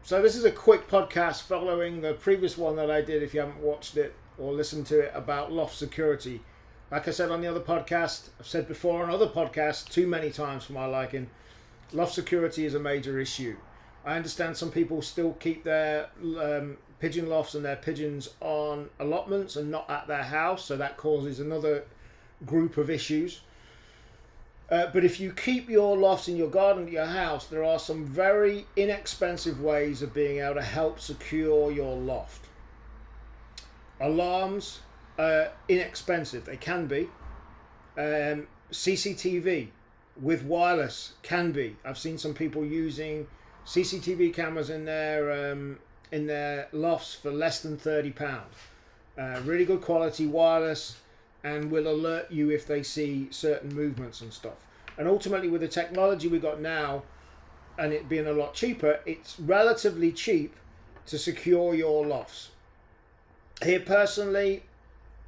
So this is a quick podcast following the previous one that I did, if you haven't watched it or listened to it, about loft security. Like I said on the other podcast, I've said before on other podcasts too many times for my liking, loft security is a major issue. I understand some people still keep their pigeon lofts and their pigeons on allotments and not at their house, so that causes another group of issues. But if you keep your lofts in your garden at your house, there are some very inexpensive ways of being able to help secure your loft. Alarms are inexpensive, they can be. CCTV with wireless can be. I've seen some people using CCTV cameras in their lofts for less than £30. Really good quality wireless, and will alert you if they see certain movements and stuff. And ultimately, with the technology we got now, and it being a lot cheaper, it's relatively cheap to secure your lofts. Here personally,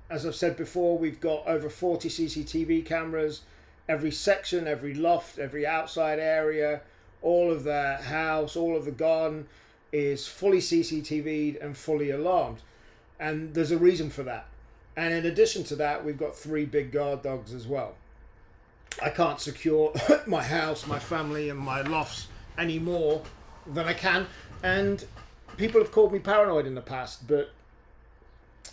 as I've said before, we've got over 40 CCTV cameras. Every section, every loft, every outside area, all of the house, all of the garden is fully CCTV'd and fully alarmed. And there's a reason for that. And in addition to that, we've got 3 big guard dogs as well. I can't secure my house, my family and my lofts any more than I can. And people have called me paranoid in the past, but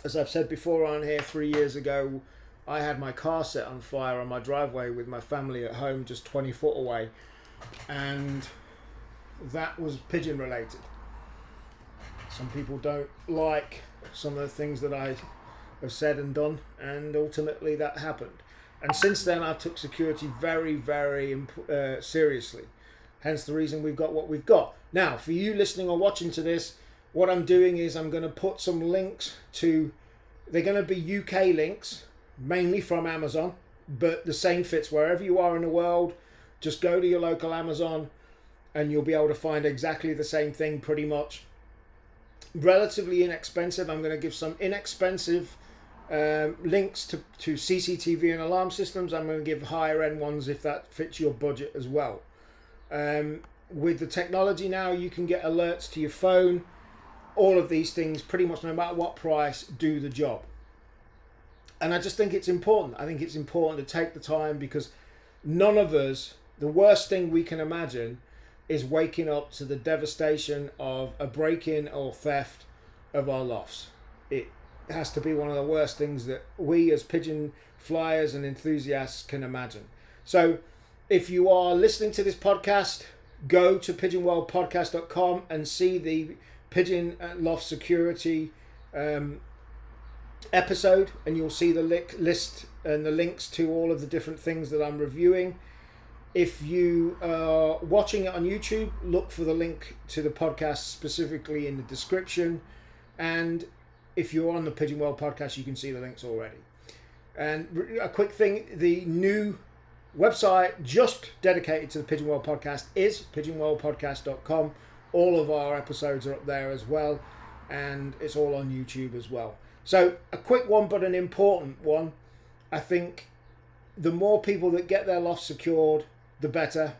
as I've said before on here, 3 years ago, I had my car set on fire on my driveway with my family at home just 20 foot away. And that was pigeon related. Some people don't like some of the things that I have said and done, and ultimately that happened. And since then I've took security very, very seriously. Hence the reason we've got what we've got. Now, for you listening or watching to this, what I'm doing is I'm going to put some links to, they're going to be UK links, mainly from Amazon, but the same fits wherever you are in the world. Just go to your local Amazon and you'll be able to find exactly the same thing pretty much. Relatively inexpensive. I'm going to give some inexpensive links to CCTV and alarm systems. I'm going to give higher end ones if that fits your budget as well. With the technology now, you can get alerts to your phone. All of these things, pretty much no matter what price, do the job. And I just think it's important. I think it's important to take the time, because none of us, the worst thing we can imagine is waking up to the devastation of a break-in or theft of our lofts. It has to be one of the worst things that we as pigeon flyers and enthusiasts can imagine. So if you are listening to this podcast, go to pigeonworldpodcast.com and see the pigeon loft security episode, and you'll see the list and the links to all of the different things that I'm reviewing. If you are watching it on YouTube, look for the link to the podcast specifically in the description. And if you're on the Pigeon World podcast, you can see the links already. And a quick thing, the new website just dedicated to the Pigeon World podcast is pigeonworldpodcast.com. All of our episodes are up there as well, and it's all on YouTube as well. So a quick one, but an important one. I think the more people that get their loft secured, the better.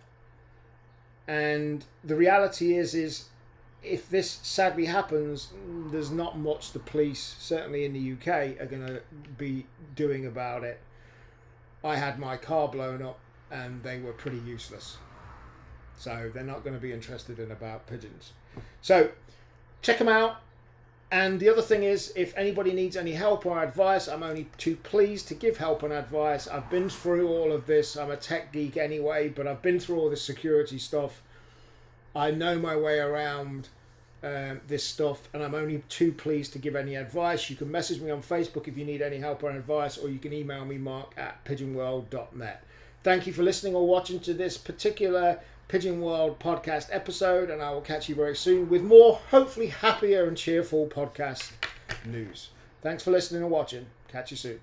And the reality is if this sadly happens, there's not much the police, certainly in the UK, are going to be doing about it. I had my car blown up and they were pretty useless. So they're not going to be interested in about pigeons. So check them out. And the other thing is, if anybody needs any help or advice, I'm only too pleased to give help and advice. I've been through all of this. I'm a tech geek anyway, but I've been through all this security stuff. I know my way around this stuff, and I'm only too pleased to give any advice. You can message me on Facebook if you need any help or advice, or you can email me, mark@pigeonworld.net. Thank you for listening or watching to this particular Pigeon World podcast episode, and I will catch you very soon with more, hopefully happier and cheerful podcast news. Thanks for listening and watching. Catch you soon.